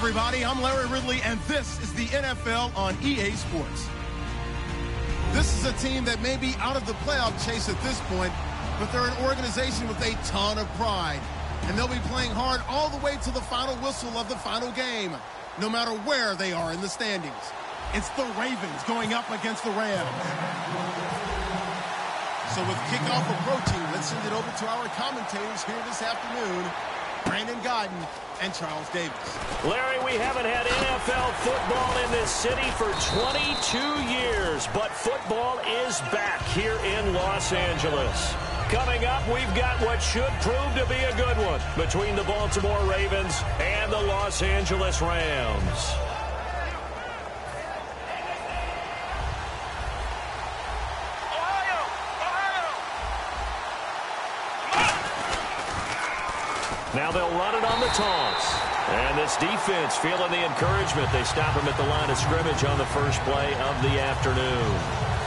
everybody. I'm Larry Ridley, and this is the NFL on EA Sports. This is a team that may be out of the playoff chase at this point, but they're an organization with a ton of pride. And they'll be playing hard all the way to the final whistle of the final game, no matter where they are in the standings. It's the Ravens going up against the Rams. So with kickoff approaching, let's send it over to our commentators here this afternoon, Brandon Godden and Charles Davis. Larry, we haven't had NFL football in this city for 22 years, but football is back here in Los Angeles. Coming up, we've got what should prove to be a good one between the Baltimore Ravens and the Los Angeles Rams. Now they'll run it on the toss. And this defense feeling the encouragement. They stop him at the line of scrimmage on the first play of the afternoon.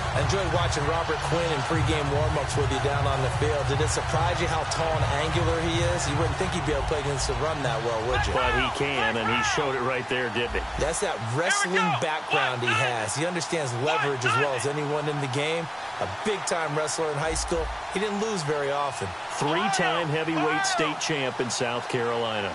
I enjoyed watching Robert Quinn in pregame warm-ups with you down on the field. Did it surprise you how tall and angular he is? You wouldn't think he'd be able to play against the run that well, would you? But he can, and he showed it right there, didn't he? That's that wrestling background he has. He understands leverage as well as anyone in the game. A big-time wrestler in high school. He didn't lose very often. Three-time heavyweight state champ in South Carolina.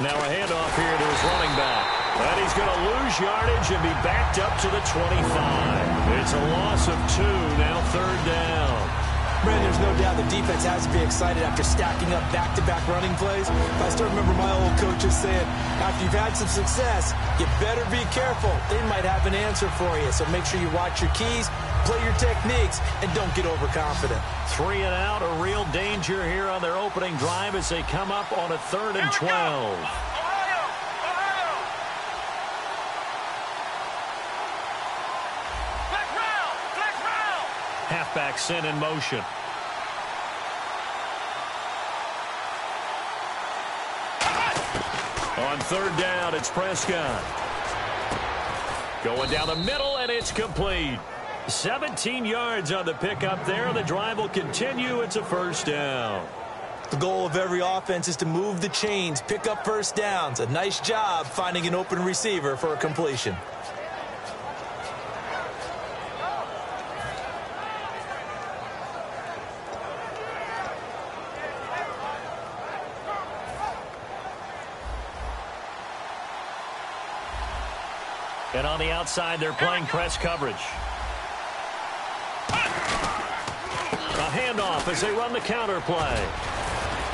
Now a handoff here to his running back. And he's going to lose yardage and be backed up to the 25. It's a loss of 2, now third down. Brandon, there's no doubt the defense has to be excited after stacking up back-to-back running plays. I still remember my old coaches saying, after you've had some success, you better be careful. They might have an answer for you, so make sure you watch your keys, play your techniques, and don't get overconfident. 3 and out, a real danger here on their opening drive as they come up on a 3rd and 12. Halfback sent in motion. On 3rd down, it's Prescott. Going down the middle, and it's complete. 17 yards on the pickup there. The drive will continue. It's a first down. The goal of every offense is to move the chains, pick up first downs. A nice job finding an open receiver for a completion. And on the outside, they're playing press coverage. A handoff as they run the counter play.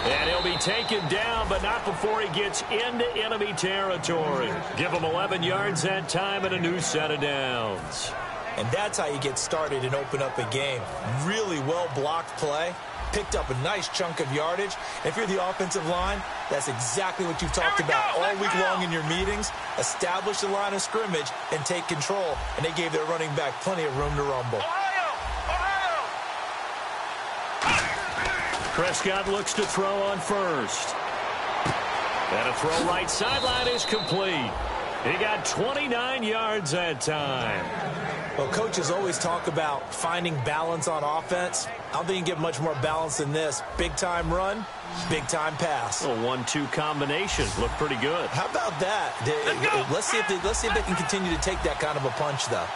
And he'll be taken down, but not before he gets into enemy territory. Give him 11 yards that time and a new set of downs. And that's how you get started and open up a game. Really well-blocked play. Picked up a nice chunk of yardage. If you're the offensive line, that's exactly what you've talked about all week long in your meetings. Establish the line of scrimmage and take control. And they gave their running back plenty of room to rumble. Prescott looks to throw on first. And a throw right sideline is complete. He got 29 yards that time. Well, coaches always talk about finding balance on offense. I don't think you can get much more balance than this. Big-time run, big-time pass. A 1-2 combination. Looked pretty good. How about that? Let's see if they can continue to take that kind of a punch, though.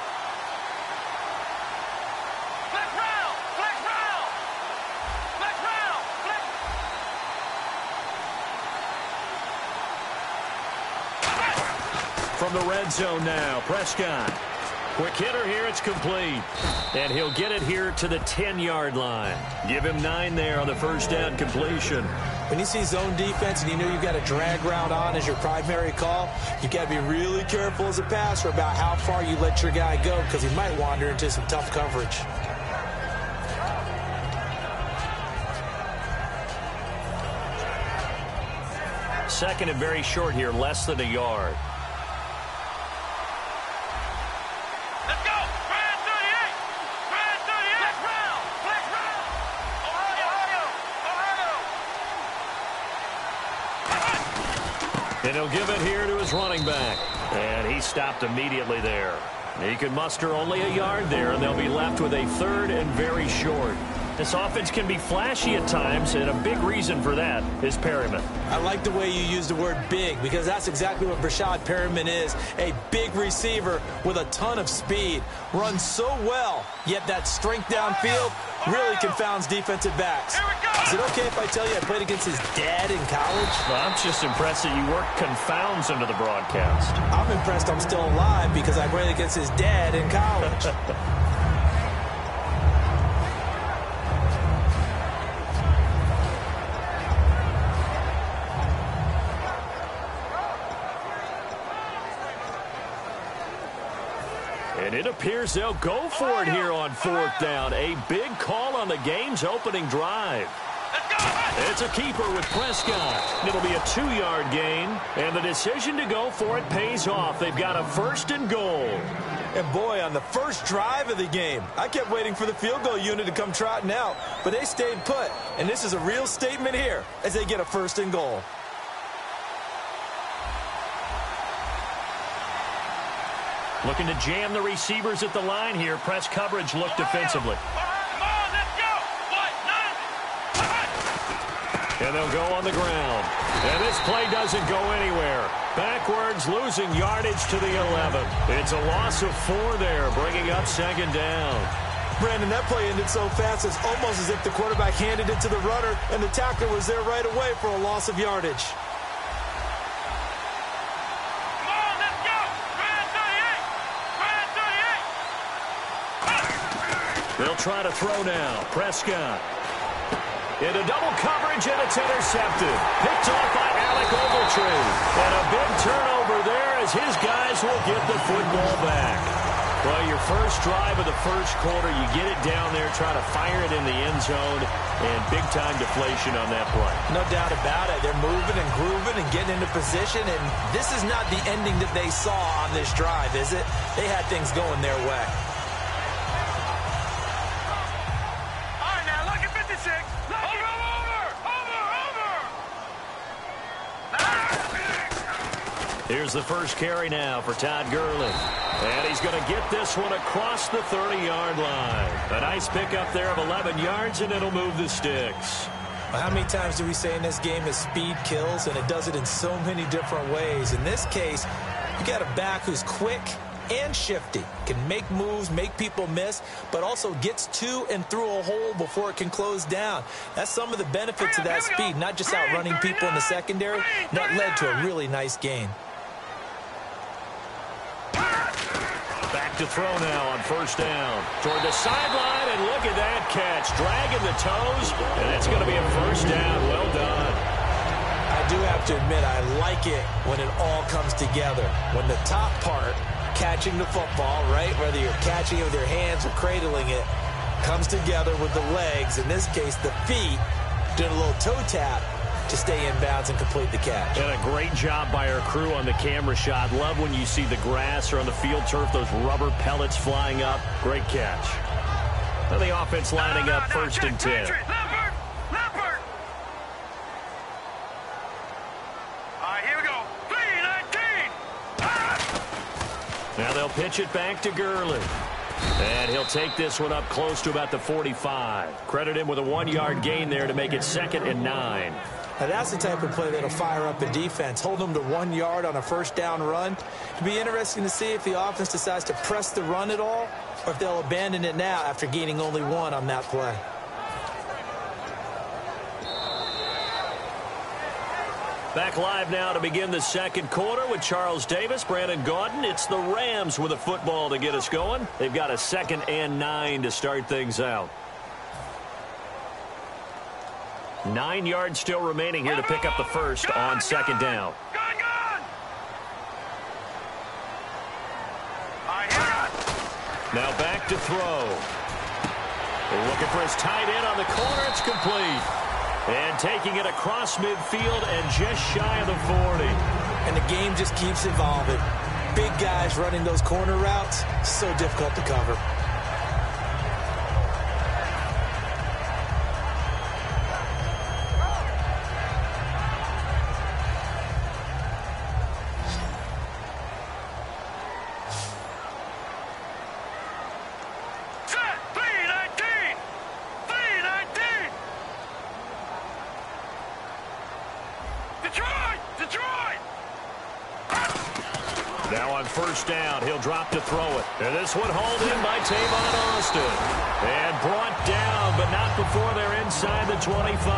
From the red zone now, Prescott. Quick hitter here, it's complete. And he'll get it here to the 10-yard line. Give him 9 there on the first down completion. When you see zone defense and you know you've got a drag route on as your primary call, you've got to be really careful as a passer about how far you let your guy go because he might wander into some tough coverage. Second and very short here, less than a yard. And he'll give it here to his running back. And he stopped immediately there. He can muster only a yard there, and they'll be left with a 3rd and very short. This offense can be flashy at times, and a big reason for that is Perryman. I like the way you use the word big, because that's exactly what Brashad Perryman is, a big receiver with a ton of speed. Runs so well, yet that strength downfield really confounds defensive backs. Is it okay if I tell you I played against his dad in college? Well, I'm just impressed that you work confounds into the broadcast. I'm impressed I'm still alive because I played against his dad in college. And it appears they'll go for it here on 4th down. A big call on the game's opening drive. It's a keeper with Prescott. It'll be a 2-yard gain, and the decision to go for it pays off. They've got a 1st and goal. And boy, on the first drive of the game, I kept waiting for the field goal unit to come trotting out, but they stayed put. And this is a real statement here as they get a 1st and goal. Looking to jam the receivers at the line here. Press coverage look defensively. And they'll go on the ground. And this play doesn't go anywhere. Backwards, losing yardage to the 11. It's a loss of 4 there, bringing up 2nd down. Brandon, that play ended so fast, it's almost as if the quarterback handed it to the runner, and the tackler was there right away for a loss of yardage. They'll try to throw now. Prescott. Into double coverage, and it's intercepted. Picked off by Alec Ogletree. And a big turnover there as his guys will get the football back. Well, your first drive of the first quarter, you get it down there, try to fire it in the end zone, and big-time deflation on that play. No doubt about it. They're moving and grooving and getting into position, and this is not the ending that they saw on this drive, is it? They had things going their way. Here's the first carry now for Todd Gurley. And he's going to get this one across the 30-yard line. A nice pickup there of 11 yards, and it'll move the sticks. Well, how many times do we say in this game that speed kills, and it does it in so many different ways? In this case, you got a back who's quick and shifty, can make moves, make people miss, but also gets to and through a hole before it can close down. That's some of the benefits of that speed, not just outrunning people in the secondary. That led to a really nice gain. Back to throw now on 1st down. Toward the sideline, and look at that catch. Dragging the toes, and it's going to be a 1st down. Well done. I do have to admit, I like it when it all comes together. When the top part, catching the football, right, whether you're catching it with your hands or cradling it, comes together with the legs, in this case the feet, doing a little toe tap to stay in bounds and complete the catch. And a great job by our crew on the camera shot. Love when you see the grass or on the field turf, those rubber pellets flying up. Great catch. Now the offense lining up 1st and 10. Leopard. All right, here we go. 3-19. Now they'll pitch it back to Gurley. And he'll take this one up close to about the 45. Credit him with a 1-yard gain there to make it 2nd and 9. Now that's the type of play that'll fire up a defense. Hold them to 1 yard on a 1st down run. It'll be interesting to see if the offense decides to press the run at all, or if they'll abandon it now after gaining only 1 on that play. Back live now to begin the 2nd quarter with Charles Davis, Brandon Gaudin. It's the Rams with a football to get us going. They've got a 2nd and 9 to start things out. 9 yards still remaining here to pick up the first on 2nd down. Now back to throw. Looking for his tight end on the corner. It's complete. And taking it across midfield and just shy of the 40. And the game just keeps evolving. Big guys running those corner routes, so difficult to cover. first down. He'll drop to throw it. And this one hauled in by Tavon Austin. And brought down, but not before they're inside the 25.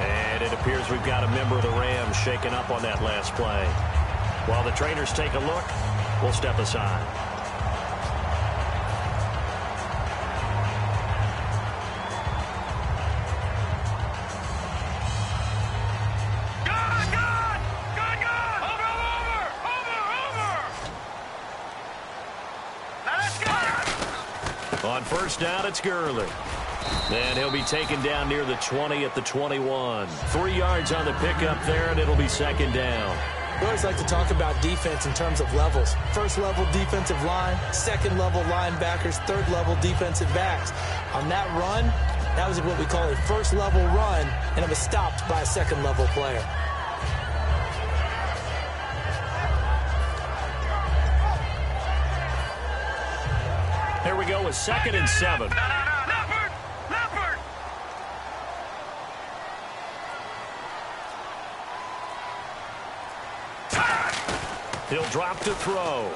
And it appears we've got a member of the Rams shaken up on that last play. While the trainers take a look, we'll step aside. On first down, it's Gurley. And he'll be taken down near the 20 at the 21. 3 yards on the pickup there, and it'll be second down. We always like to talk about defense in terms of levels. First level defensive line, second level linebackers, third level defensive backs. On that run, that was what we call a first level run, and it was stopped by a second level player. Here we go with 2nd and 7. Leopard! He'll drop to throw.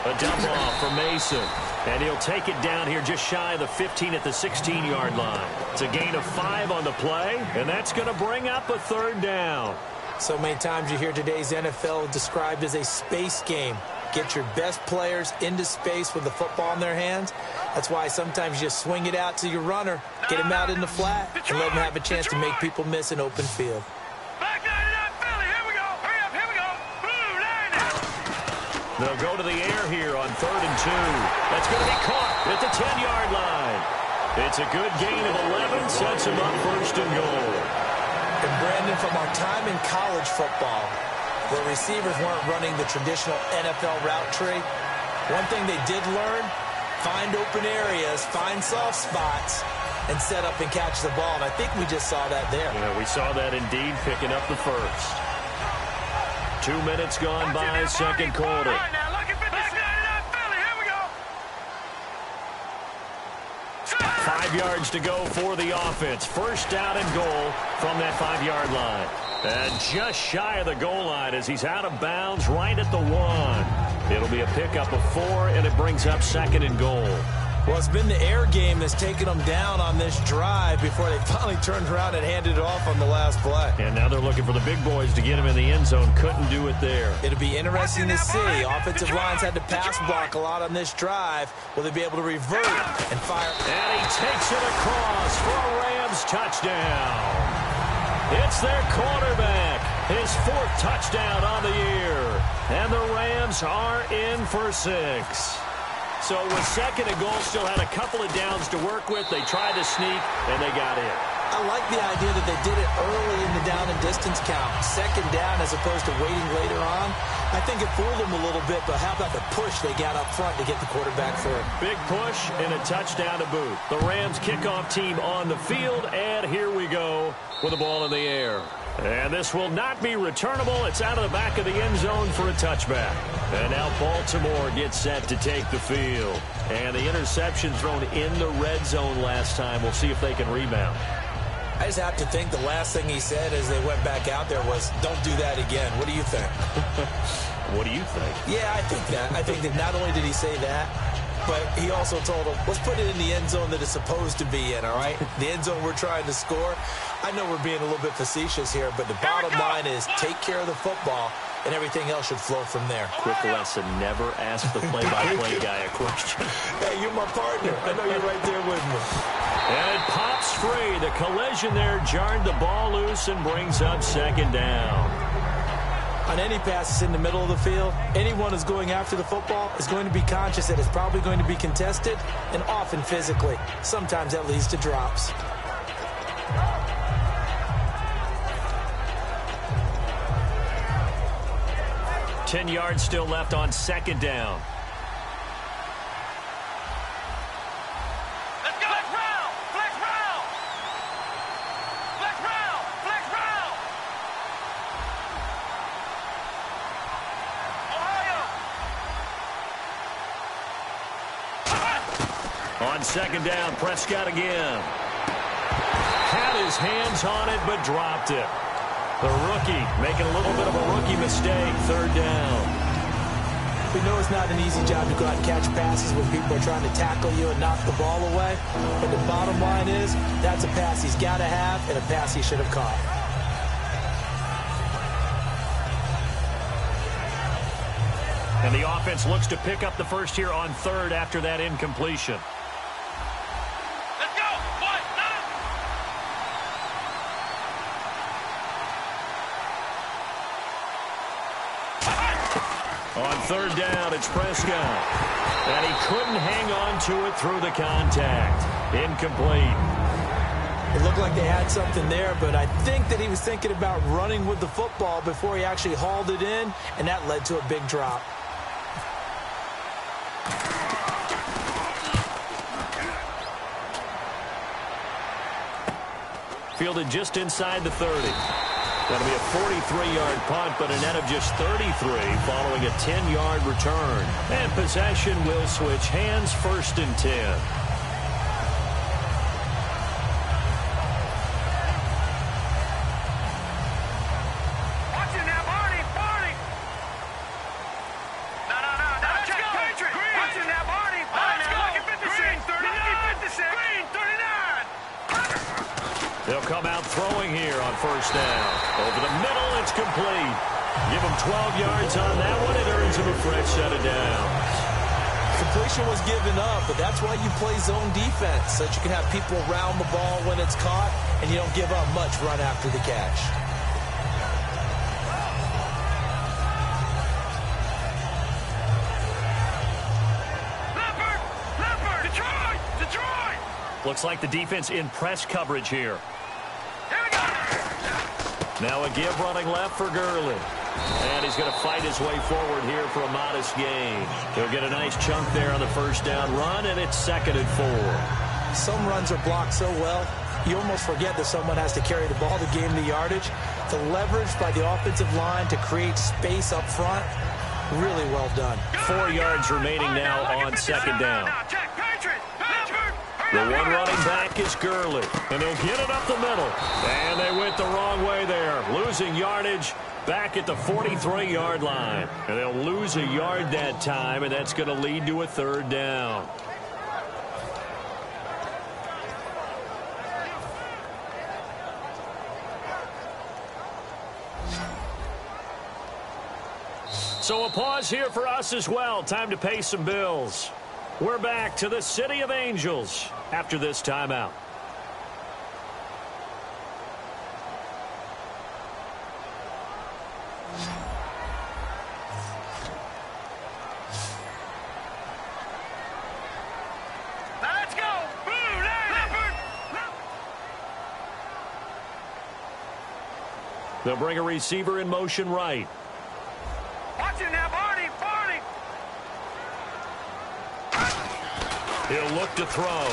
A dump off for Mason. And he'll take it down here just shy of the 15 at the 16-yard line. It's a gain of 5 on the play, and that's going to bring up a third down. So many times you hear today's NFL described as a space game. Get your best players into space with the football in their hands. That's why sometimes you just swing it out to your runner, get him out in the flat, and let him have a chance to make people miss an open field. Back 99 Philly, here we go. Hurry up, here we go. Blue, line it. They'll go to the air here on 3rd and 2. That's going to be caught at the 10-yard line. It's a good gain of 11, sets him up 1st and goal. And Brandon, from our time in college football, where receivers weren't running the traditional NFL route tree, one thing they did learn, find open areas, find soft spots, and set up and catch the ball. And I think we just saw that there. Yeah, we saw that indeed, picking up the first. 2 minutes gone by, second quarter. All right, now look at 59 Philly, here we go. 5 yards to go for the offense. First down and goal from that 5-yard line. And just shy of the goal line as he's out of bounds right at the 1. It'll be a pickup of 4, and it brings up 2nd and goal. Well, it's been the air game that's taken them down on this drive before they finally turned around and handed it off on the last play. And now they're looking for the big boys to get him in the end zone. Couldn't do it there. It'll be interesting to see. Offensive lines had to pass block a lot on this drive. Will they be able to revert and fire? And he takes it across for a Rams touchdown. It's their quarterback, his 4th touchdown on the year. And the Rams are in for 6. So with 2nd and goal, still had a couple of downs to work with. They tried to sneak, and they got in. I like the idea that they did it early in the down and distance count. 2nd down as opposed to waiting later on. I think it fooled them a little bit, but how about the push they got up front to get the quarterback through? Big push and a touchdown to boot. The Rams kickoff team on the field, and here we go with the ball in the air. And this will not be returnable. It's out of the back of the end zone for a touchback. And now Baltimore gets set to take the field. And the interception thrown in the red zone last time. We'll see if they can rebound. I just have to think the last thing he said as they went back out there was, don't do that again. What do you think? What do you think? Yeah, I think that. I think that not only did he say that, but he also told them, let's put it in the end zone that it's supposed to be in, all right? The end zone we're trying to score. I know we're being a little bit facetious here, but the bottom line is take care of the football, and everything else should flow from there. Quick lesson, never ask the play-by-play guy a question. Hey, you're my partner. I know you're right there with me. And it pops free. The collision there jarred the ball loose and brings up 2nd down. On any passes in the middle of the field, anyone who's going after the football is going to be conscious that it's probably going to be contested, and often physically. Sometimes that leads to drops. Ten yards still left on 2nd down. Let's go. Flex round. Flex round. Flex round. Flex round. Ohio. On 2nd down, Prescott again. Had his hands on it, but dropped it. The rookie making a little bit of a rookie mistake. 3rd down. We know it's not an easy job to go out and catch passes when people are trying to tackle you and knock the ball away. But the bottom line is, that's a pass he's got to have and a pass he should have caught. And the offense looks to pick up the first here on third after that incompletion. Let's go. What? On third down, it's Prescott. And he couldn't hang on to it through the contact. Incomplete. It looked like they had something there, but I think that he was thinking about running with the football before he actually hauled it in, and that led to a big drop. Fielded just inside the 30. That'll be a 43-yard punt, but a net of just 33 following a 10-yard return. And possession will switch hands, first and 10. They'll come out throwing here on first down. Over the middle, it's complete. Give him 12 yards on that one. It earns him a fresh set of downs. Completion was given up, but that's why you play zone defense, so that you can have people around the ball when it's caught, and you don't give up much run after the catch. Looks like the defense in press coverage here. Now a give running left for Gurley. And he's going to fight his way forward here for a modest gain. He'll get a nice chunk there on the first down run, and it's 2nd and 4. Some runs are blocked so well, you almost forget that someone has to carry the ball to gain the yardage. The leverage by the offensive line to create space up front, really well done. 4 yards remaining now on 2nd down. The one running back is Gurley, and they'll get it up the middle. And they went the wrong way there, losing yardage back at the 43-yard line. And they'll lose a yard that time, and that's going to lead to a 3rd down. So a pause here for us as well. Time to pay some bills. We're back to the City of Angels after this timeout. Let's go. They'll bring a receiver in motion right. Watch it now, Barney. He'll look to throw.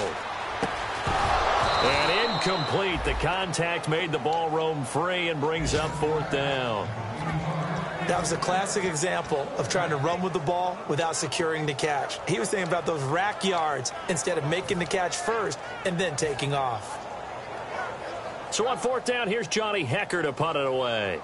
And incomplete. The contact made the ball roam free and brings up 4th down. That was a classic example of trying to run with the ball without securing the catch. He was thinking about those rack yards instead of making the catch first and then taking off. So on 4th down, here's Johnny Hecker to punt it away.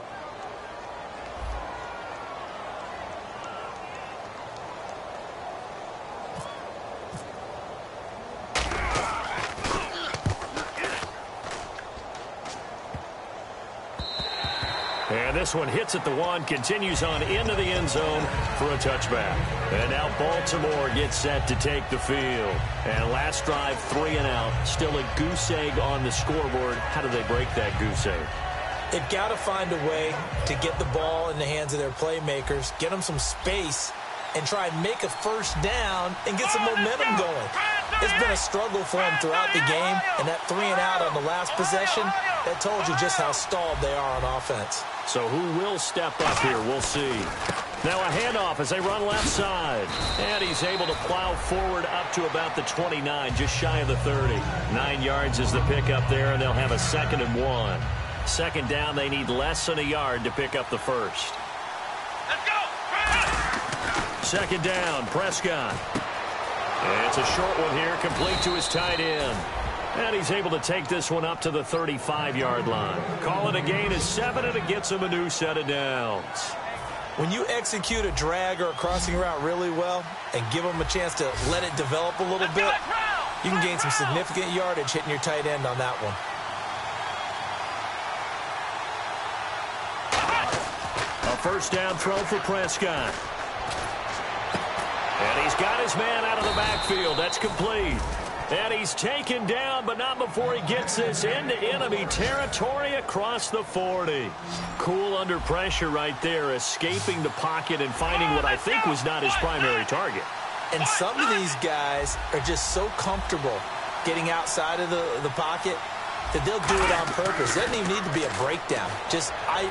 And this one hits at the 1, continues on into the end zone for a touchback. And now Baltimore gets set to take the field. And last drive, 3 and out. Still a goose egg on the scoreboard. How do they break that goose egg? They've got to find a way to get the ball in the hands of their playmakers, get them some space, and try and make a first down and get some momentum going. It's been a struggle for them throughout the game, and that 3 and out on the last possession, that told you just how stalled they are on offense. So who will step up here? We'll see. Now a handoff as they run left side. And he's able to plow forward up to about the 29, just shy of the 30. 9 yards is the pickup there, and they'll have a 2nd and 1. 2nd down, they need less than a yard to pick up the first. Let's go. 2nd down, Prescott. And it's a short one here, complete to his tight end. And he's able to take this one up to the 35-yard line. Call it a gain of 7, and it gets him a new set of downs. When you execute a drag or a crossing route really well and give them a chance to let it develop a little bit, you can gain some significant yardage hitting your tight end on that one. A first down throw for Prescott. And he's got his man out of the backfield. That's complete. And he's taken down, but not before he gets this into enemy territory across the 40. Cool under pressure right there, escaping the pocket and finding what I think was not his primary target. And some of these guys are just so comfortable getting outside of the pocket that they'll do it on purpose. It doesn't even need to be a breakdown.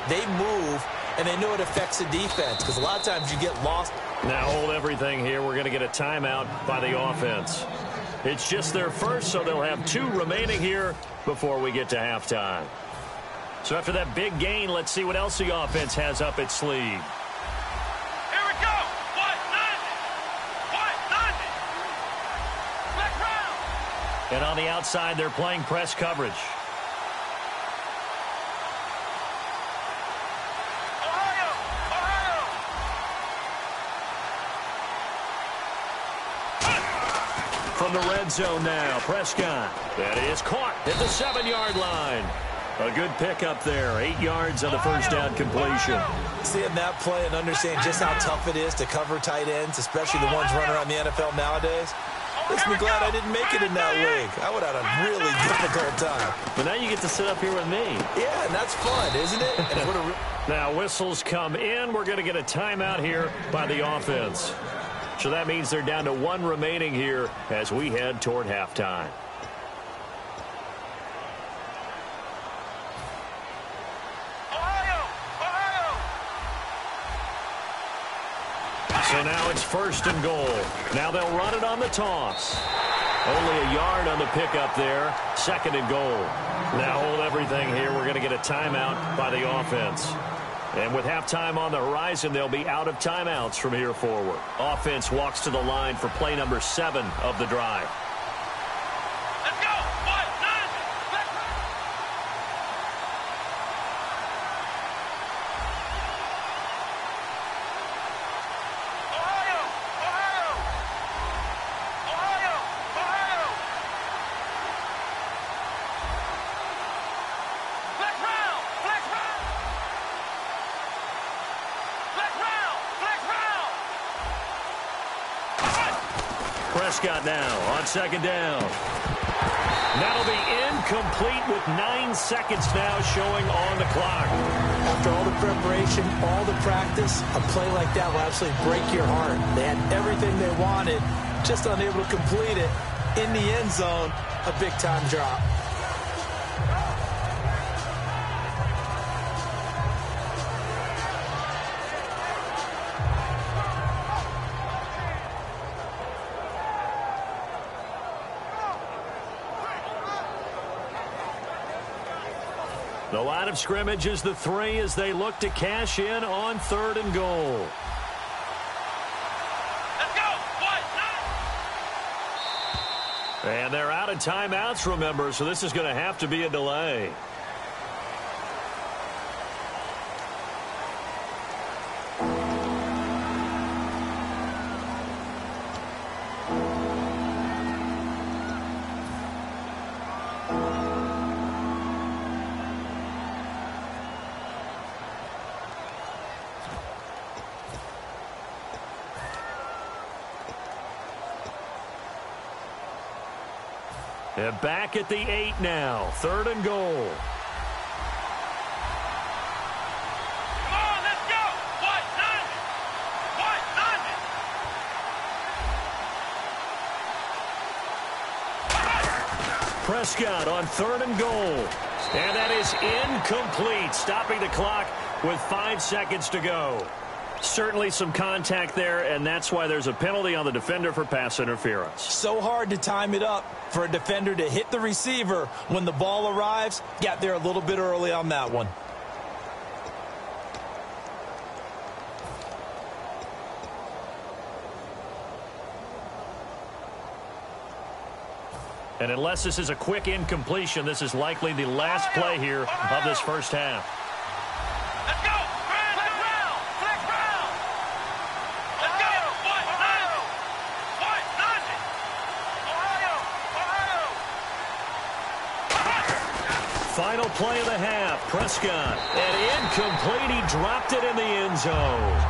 They move, and they know it affects the defense because a lot of times you get lost. Now hold everything here. We're going to get a timeout by the offense. It's just their first, so they'll have 2 remaining here before we get to halftime. So after that big gain, let's see what else the offense has up its sleeve. Here we go. Wide 90. Black round. And on the outside, they're playing press coverage. From the red zone now, Prescott. That is caught at the 7-yard line. A good pickup there, 8 yards on the first down completion. Seeing that play and understanding just how tough it is to cover tight ends, especially the ones running around the NFL nowadays, makes me glad I didn't make it in that league. I would have had a really difficult time. But now you get to sit up here with me. Yeah, and that's fun, isn't it? Now whistles come in. We're going to get a timeout here by the offense. So that means they're down to 1 remaining here as we head toward halftime. So now it's 1st and goal. Now they'll run it on the toss. Only a yard on the pickup there. 2nd and goal. Now hold everything here. We're going to get a timeout by the offense. And with halftime on the horizon, they'll be out of timeouts from here forward. Offense walks to the line for play number 7 of the drive. Let's go. Wide 90. Black round. Prescott now on 2nd down. That'll be incomplete with 9 seconds now showing on the clock. After all the preparation, all the practice, a play like that will absolutely break your heart. They had everything they wanted, just unable to complete it. In the end zone, a big-time drop. The line of scrimmage is the 3 as they look to cash in on 3rd and goal. Let's go. Wide 90. And they're out of timeouts, remember, so this is going to have to be a delay. And back at the 8 now. 3rd and goal. Come on, let's go. Wide 90. Wide 90. Prescott on 3rd and goal. And that is incomplete, stopping the clock with 5 seconds to go. Certainly some contact there, and that's why there's a penalty on the defender for pass interference. So hard to time it up for a defender to hit the receiver when the ball arrives. Got there a little bit early on that one. And unless this is a quick incompletion, this is likely the last play here of this first half. Let's go. Flag round. Flag round. Final play of the half. Prescott. And incomplete. He dropped it in the end zone.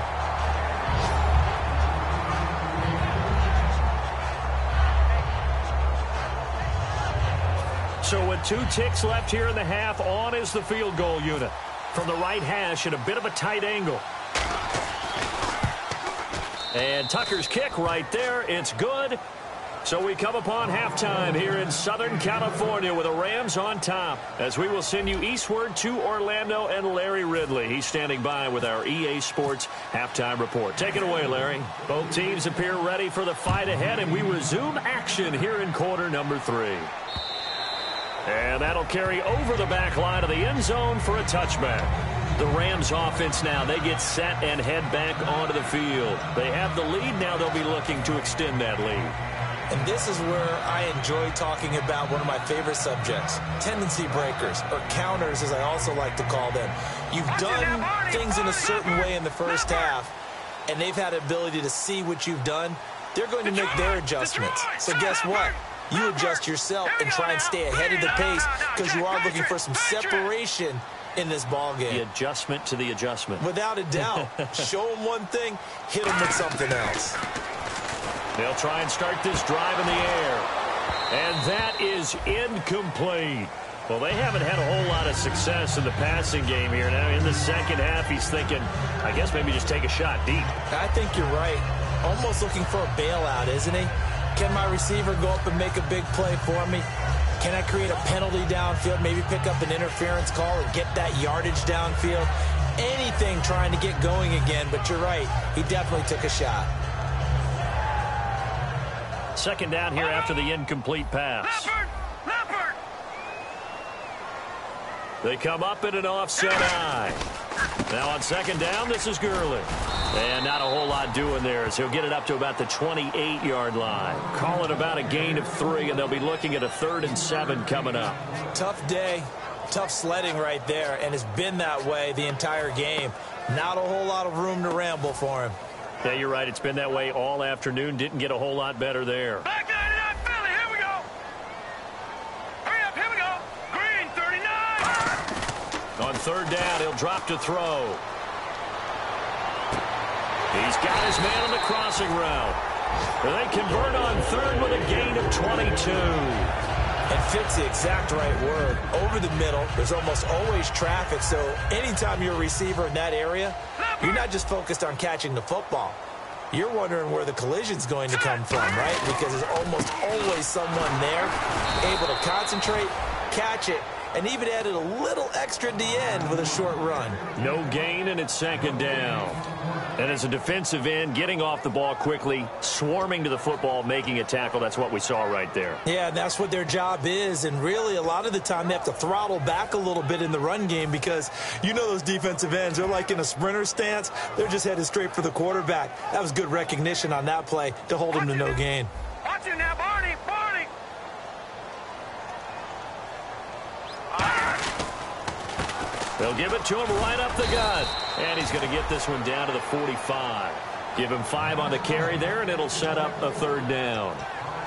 So with 2 ticks left here in the half, on is the field goal unit. From the right hash at a bit of a tight angle. And Tucker's kick right there. It's good. So we come upon halftime here in Southern California with the Rams on top, as we will send you eastward to Orlando and Larry Ridley. He's standing by with our EA Sports halftime report. Take it away, Larry. Both teams appear ready for the fight ahead, and we resume action here in quarter number 3. And that'll carry over the back line of the end zone for a touchback. The Rams offense now, they get set and head back onto the field. They have the lead. Now they'll be looking to extend that lead. And this is where I enjoy talking about one of my favorite subjects, tendency breakers, or counters as I also like to call them. You've done things in a certain way in the first half, and they've had the ability to see what you've done. They're going to make their adjustments. So guess what? You adjust yourself and try and stay ahead of the pace because you are looking for some separation in this ball game. The adjustment to the adjustment. Without a doubt. Show them one thing, hit them with something else. They'll try and start this drive in the air. And that is incomplete. Well, they haven't had a whole lot of success in the passing game here. Now, in the second half, he's thinking, I guess maybe just take a shot deep. I think you're right. Almost looking for a bailout, isn't he? Can my receiver go up and make a big play for me? Can I create a penalty downfield, maybe pick up an interference call and get that yardage downfield? Anything trying to get going again, but you're right. He definitely took a shot. Second down here after the incomplete pass. Leopard! They come up in an offset eye. Now on second down, this is Gurley. And not a whole lot doing there, as he'll get it up to about the 28-yard line. Call it about a gain of 3, and they'll be looking at a 3rd and 7 coming up. Tough day, tough sledding right there, and it's been that way the entire game. Not a whole lot of room to ramble for him. Yeah, you're right. It's been that way all afternoon. Didn't get a whole lot better there. Back 99 Philly, here we go. Hurry up, here we go. Green 39. On third down, he'll drop to throw. He's got his man on the crossing route. They convert on third with a gain of 22. And fit's the exact right word. Over the middle, there's almost always traffic, so anytime you're a receiver in that area, you're not just focused on catching the football. You're wondering where the collision's going to come from, right? Because there's almost always someone there able to concentrate, catch it, and even added a little extra at the end with a short run. No gain, and it's second down. And as a defensive end, getting off the ball quickly, swarming to the football, making a tackle, that's what we saw right there. Yeah, and that's what their job is. And really, a lot of the time, they have to throttle back a little bit in the run game because you know those defensive ends, they're like in a sprinter stance. They're just headed straight for the quarterback. That was good recognition on that play to hold him to no gain. Watch it now, Barney. They'll give it to him right up the gut. And he's going to get this one down to the 45. Give him 5 on the carry there, and it'll set up a third down.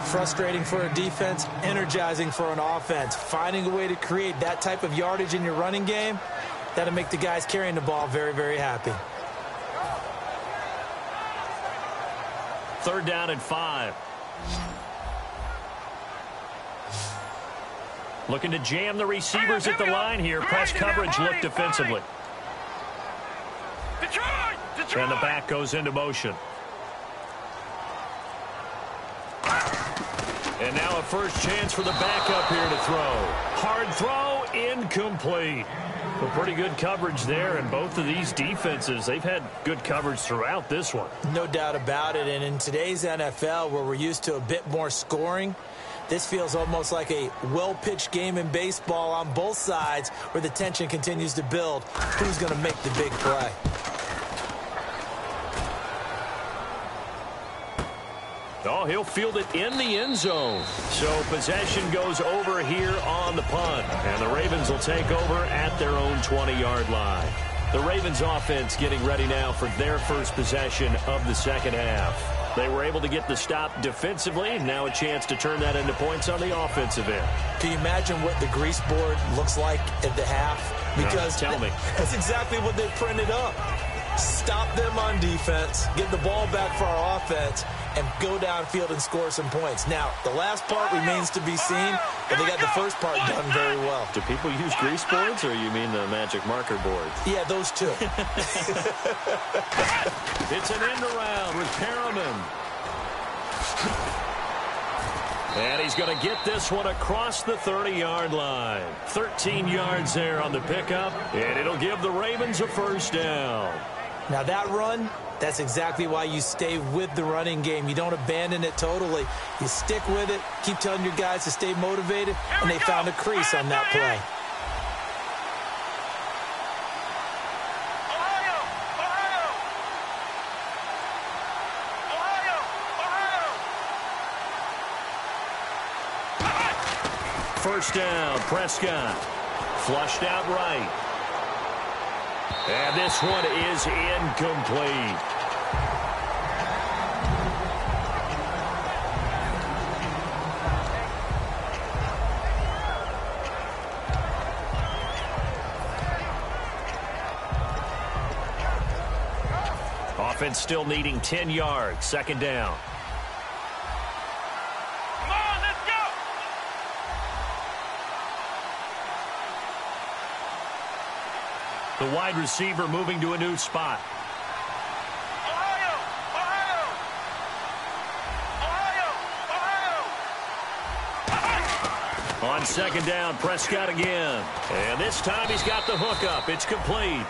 Frustrating for a defense, energizing for an offense. Finding a way to create that type of yardage in your running game, that'll make the guys carrying the ball very, very happy. Third down and 5. Looking to jam the receivers at the line here. Press coverage look defensively. Detroit! And the back goes into motion. And now a first chance for the backup here to throw. Hard throw, incomplete. Well, pretty good coverage there, and both of these defenses, they've had good coverage throughout this one. No doubt about it, and in today's NFL, where we're used to a bit more scoring, this feels almost like a well-pitched game in baseball on both sides where the tension continues to build. Who's going to make the big play? Oh, he'll field it in the end zone. So possession goes over here on the punt. And the Ravens will take over at their own 20-yard line. The Ravens offense getting ready now for their first possession of the second half. They were able to get the stop defensively. Now a chance to turn that into points on the offensive end. Can you imagine what the grease board looks like at the half? Because tell me. That's exactly what they printed up. Stop them on defense, get the ball back for our offense, and go downfield and score some points. Now, the last part remains to be seen, but they got the first part done very well. Do people use grease boards, or you mean the magic marker boards? Yeah, those two. It's an end around with Perriman. And he's going to get this one across the 30-yard line. 13 yards there on the pickup, and it'll give the Ravens a first down. Now that run, that's exactly why you stay with the running game. You don't abandon it totally. You stick with it, keep telling your guys to stay motivated, and they found a crease on that play. First down, Prescott. Flushed out right. And this one is incomplete. Offense still needing 10 yards. Second down. The wide receiver moving to a new spot. On second down, Prescott again. And this time he's got the hook up. It's complete.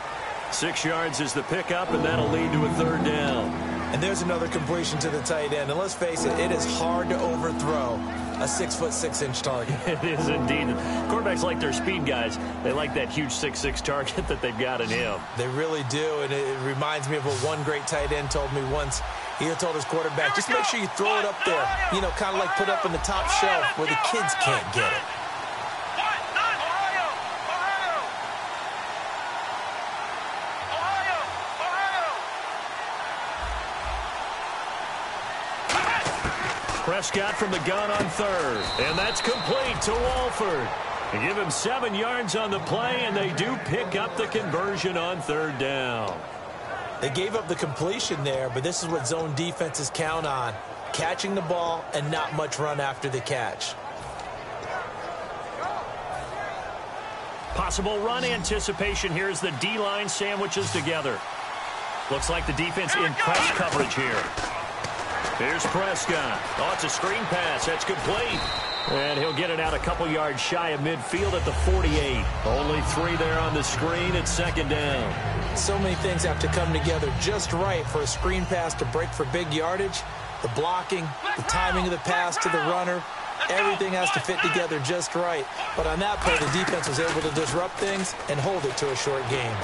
6 yards is the pickup, and that'll lead to a third down. And there's another completion to the tight end. And let's face it, it is hard to overthrow a 6'6" target. It is indeed. Quarterbacks like their speed guys. They like that huge 6'6" target that they've got in him. They really do, and it reminds me of what one great tight end told me once. He had told his quarterback, just make sure you throw it up there, you know, kind of like put up in the top shelf where the kids can't get it. Prescott from the gun on third. And that's complete to Walford. They give him 7 yards on the play, and they do pick up the conversion on third down. They gave up the completion there, but this is what zone defenses count on. Catching the ball and not much run after the catch. Possible run anticipation here as the D-line sandwiches together. Looks like the defense in press coverage here. Here's Prescott. Oh, it's a screen pass. That's complete. And he'll get it out a couple yards shy of midfield at the 48. Only 3 there on the screen at second down. So many things have to come together just right for a screen pass to break for big yardage. The blocking, the timing of the pass to the runner, everything has to fit together just right. But on that play, the defense was able to disrupt things and hold it to a short game.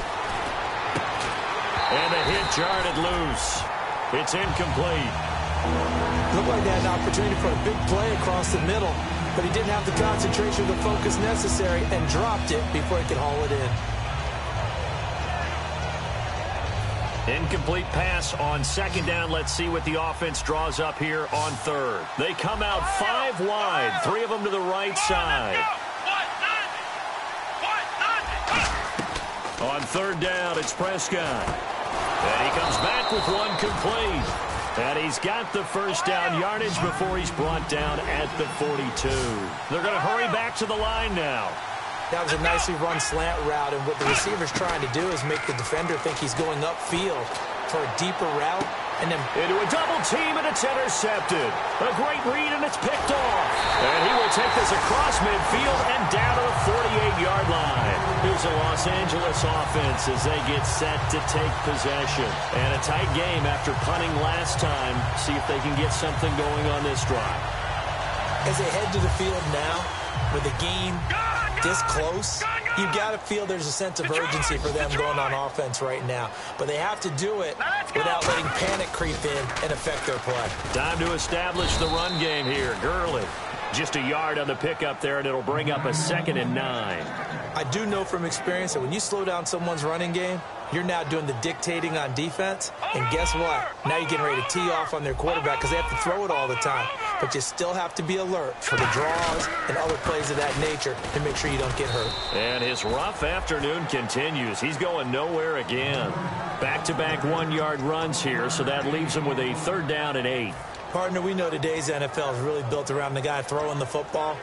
And the hit jarred it loose. It's incomplete. Looked like they had an opportunity for a big play across the middle, but he didn't have the concentration or the focus necessary and dropped it before he could haul it in. Incomplete pass on second down. Let's see what the offense draws up here on third. They come out 5 wide, 3 of them to the right side. On third down, it's Prescott. And he comes back with one complete. And he's got the first down yardage before he's brought down at the 42. They're going to hurry back to the line now. That was a nicely run slant route, and what the receiver's trying to do is make the defender think he's going upfield for a deeper route. And then into a double team, and it's intercepted. A great read, and it's picked off. And he will take this across midfield and down to the 48-yard line. Here's a Los Angeles offense as they get set to take possession. And a tight game after punting last time. See if they can get something going on this drive. As they head to the field now, with the game this close, you got to feel there's a sense of urgency for them going on offense right now. But they have to do it without letting panic creep in and affect their play. Time to establish the run game here. Gurley, just a yard on the pickup there, and it'll bring up a 2nd and 9. I do know from experience that when you slow down someone's running game, you're now doing the dictating on defense. And guess what? Now you're getting ready to tee off on their quarterback because they have to throw it all the time. But you still have to be alert for the draws and other plays of that nature to make sure you don't get hurt. And his rough afternoon continues. He's going nowhere again. Back-to-back 1-yard runs here, so that leaves him with a 3rd down and 8. Partner, we know today's NFL is really built around the guy throwing the football.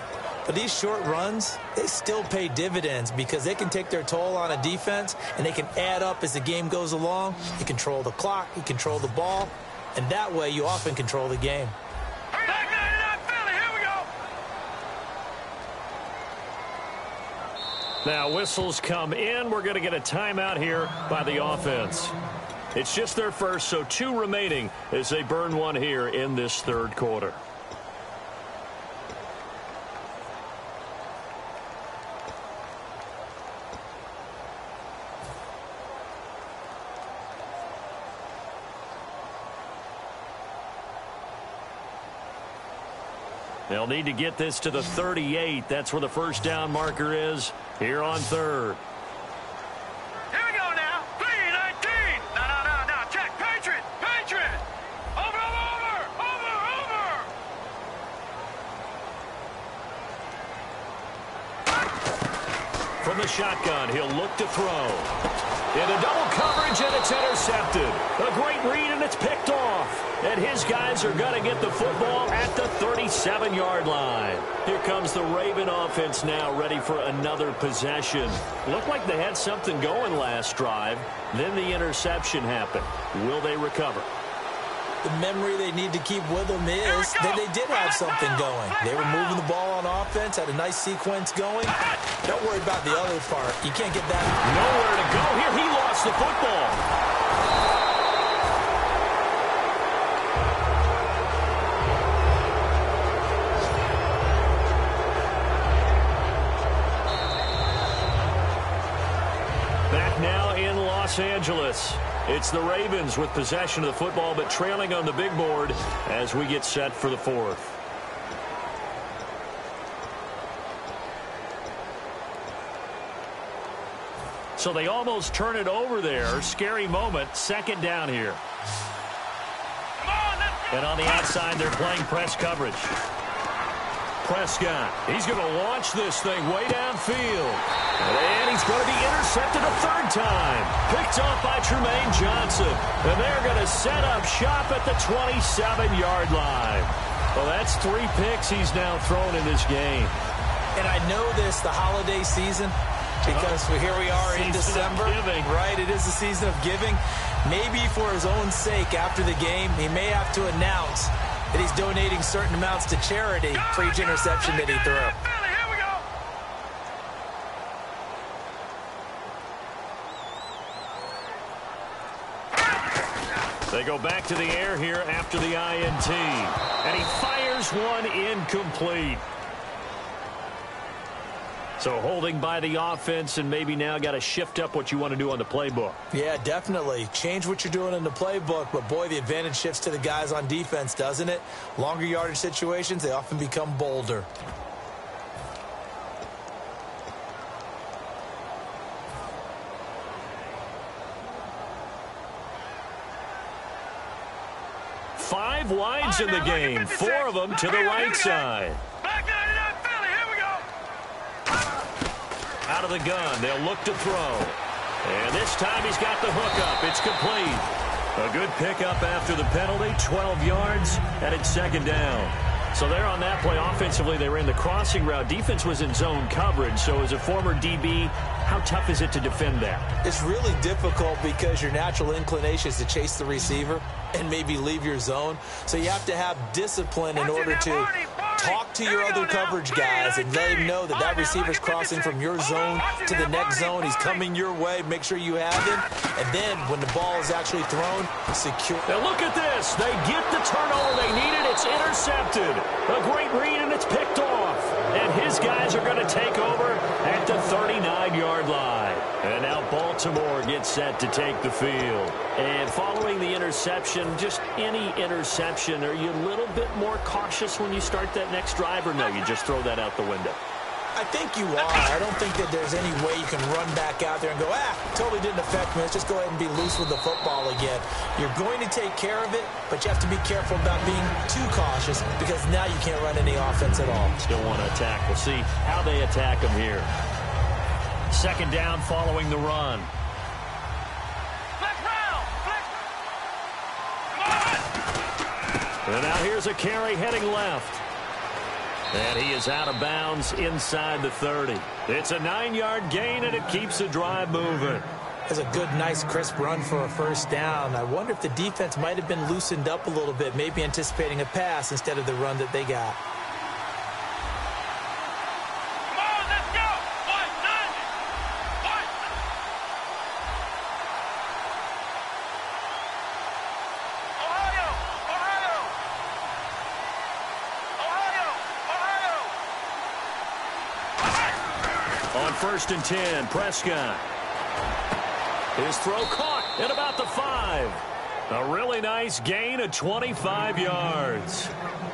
But these short runs, they still pay dividends because they can take their toll on a defense and they can add up as the game goes along. You control the clock, you control the ball, and that way you often control the game. Now whistles come in. We're going to get a timeout here by the offense. It's just their first, so 2 remaining as they burn one here in this 3rd quarter. They'll need to get this to the 38. That's where the 1st down marker is here on 3rd. Here we go now. 3-19. No. Check. Patriot. Over. From the shotgun, he'll look to throw. Into double coverage, and it's intercepted. A great read, and it's picked off. And his guys are going to get the football at the 37-yard line. Here comes the Raven offense now, ready for another possession. Looked like they had something going last drive. Then the interception happened. Will they recover? The memory they need to keep with them is that they did have something going. They were moving the ball on offense, had a nice sequence going. Don't worry about the other part. You can't get that. Nowhere to go here. He lost the football. Back now in Los Angeles. It's the Ravens with possession of the football, but trailing on the big board as we get set for the 4th. So they almost turn it over there. Scary moment. 2nd down here. And on the outside, they're playing press coverage. Prescott, he's going to launch this thing way downfield. And he's going to be intercepted a 3rd time. Picked off by Tremaine Johnson. And they're going to set up shop at the 27-yard line. Well, that's 3 picks he's now thrown in this game. And I know this, the holiday season, because here we are in December. Right, it is the season of giving. Maybe for his own sake after the game, he may have to announce that he's donating certain amounts to charity for each interception that he threw. They go back to the air here after the INT. And he fires one incomplete. So holding by the offense, and maybe now got to shift up what you want to do on the playbook. Yeah, definitely. Change what you're doing in the playbook, but boy, the advantage shifts to the guys on defense, doesn't it? Longer yardage situations, they often become bolder. Five wides in the game, 4 of them to the right side. Out of the gun, they'll look to throw. And this time he's got the hook up. It's complete. A good pickup after the penalty, 12 yards, and it's 2nd down. So there on that play, offensively, they ran the crossing route. Defense was in zone coverage, so as a former DB, how tough is it to defend that? It's really difficult because your natural inclination is to chase the receiver and maybe leave your zone. So you have to have discipline in order to talk to your other coverage guys and let him know that that receiver's crossing from your zone to the next zone. He's coming your way. Make sure you have him. And then when the ball is actually thrown, secure. Now look at this. They get the turnover they needed. It's intercepted. A great read, and it's picked off. And his guys are going to take over at the 39-yard line. And now Baltimore gets set to take the field. And following the interception, just any interception, are you a little bit more cautious when you start that next drive, or no, you just throw that out the window? I think you are. I don't think that there's any way you can run back out there and go, totally didn't affect me. Let's just go ahead and be loose with the football again. You're going to take care of it, but you have to be careful about being too cautious because now you can't run any offense at all. Still want to attack. We'll see how they attack them here. Second down following the run. And now here's a carry heading left. And he is out of bounds inside the 30. It's a 9-yard gain, and it keeps the drive moving. That's a good, nice, crisp run for a first down. I wonder if the defense might have been loosened up a little bit, maybe anticipating a pass instead of the run that they got. First and 10, Prescott. His throw caught at about the 5. A really nice gain of 25 yards.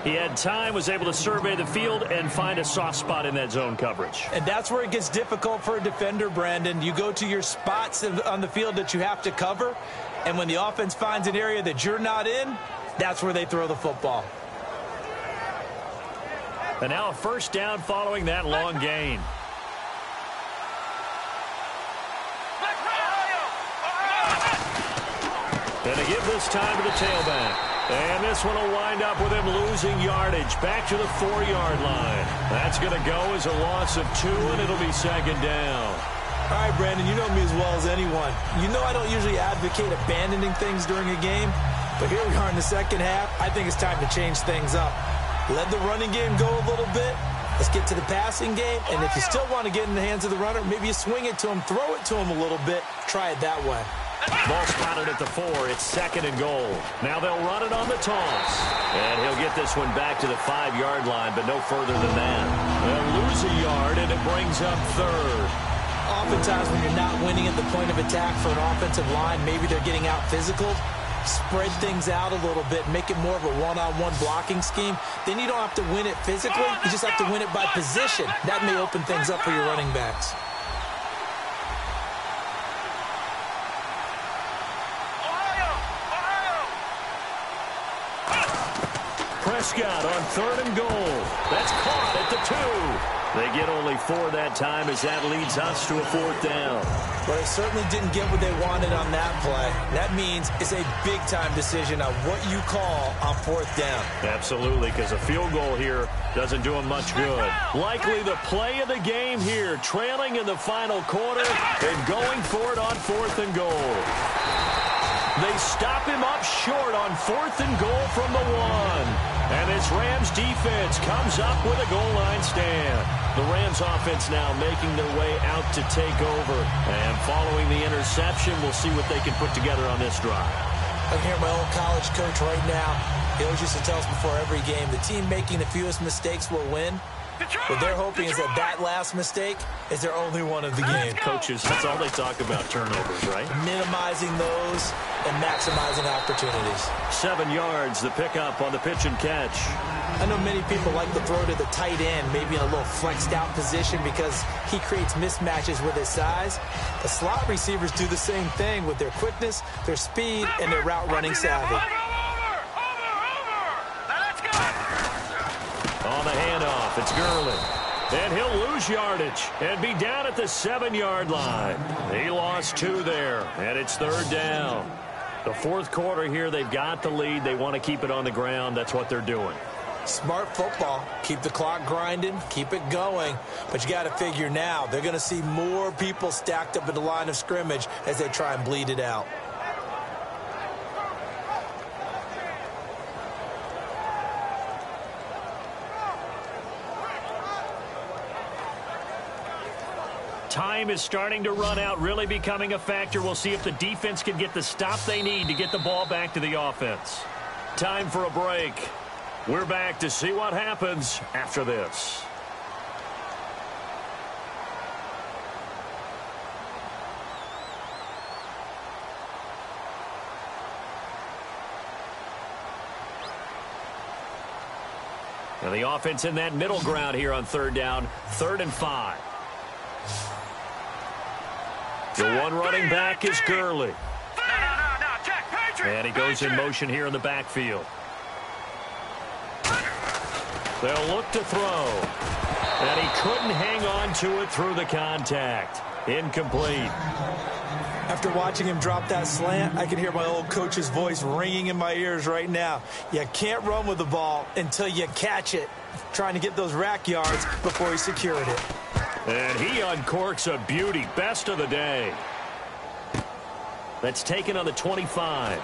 He had time, was able to survey the field and find a soft spot in that zone coverage. And that's where it gets difficult for a defender, Brandon. You go to your spots on the field that you have to cover, and when the offense finds an area that you're not in, that's where they throw the football. And now a first down following that long gain. And to give this time to the tailback. And this one will wind up with him losing yardage back to the 4-yard line. That's going to go as a loss of 2, and it'll be second down. All right, Brandon, you know me as well as anyone. You know I don't usually advocate abandoning things during a game, but here we are in the second half. I think it's time to change things up. Let the running game go a little bit. Let's get to the passing game, and if you still want to get in the hands of the runner, maybe you swing it to him, throw it to him a little bit, try it that way. Ball spotted at the 4. It's second and goal. Now they'll run it on the toss. And he'll get this one back to the 5-yard line, but no further than that. They'll lose a yard, and it brings up third. Oftentimes when you're not winning at the point of attack for an offensive line, maybe they're getting out physical, spread things out a little bit, make it more of a one-on-one blocking scheme. Then you don't have to win it physically. You just have to win it by position. That may open things up for your running backs. Prescott on third and goal. That's caught at the 2. They get only 4 that time as that leads us to a fourth down. Well, they certainly didn't get what they wanted on that play. That means it's a big-time decision on what you call on fourth down. Absolutely, because a field goal here doesn't do them much good. Likely the play of the game here, trailing in the final quarter and going for it on fourth and goal. They stop him up short on fourth and goal from the 1. And this Rams defense comes up with a goal line stand. The Rams offense now making their way out to take over. And following the interception, we'll see what they can put together on this drive. I can hear my old college coach right now. He always used to tell us before every game, the team making the fewest mistakes will win. What they're hoping is that last mistake is their only one of the game. Coaches, that's all they talk about, turnovers, right? Minimizing those and maximizing opportunities. 7 yards, the pickup on the pitch and catch. I know many people like to throw to the tight end, maybe in a little flexed out position because he creates mismatches with his size. The slot receivers do the same thing with their quickness, their speed, and their route running savvy. On the handoff, it's Gurley. And he'll lose yardage and be down at the 7-yard line. He lost 2 there, and it's third down. The fourth quarter here, they've got the lead. They want to keep it on the ground. That's what they're doing. Smart football. Keep the clock grinding. Keep it going. But you got to figure now, they're going to see more people stacked up at the line of scrimmage as they try and bleed it out. Time is starting to run out, really becoming a factor. We'll see if the defense can get the stop they need to get the ball back to the offense. Time for a break. We're back to see what happens after this. And the offense in that middle ground here on third down, 3rd and 5. The one running back is Gurley. And he goes in motion here in the backfield. They'll look to throw. And he couldn't hang on to it through the contact. Incomplete. After watching him drop that slant, I can hear my old coach's voice ringing in my ears right now. You can't run with the ball until you catch it. Trying to get those rack yards before he secured it. And he uncorks a beauty. Best of the day. That's taken on the 25.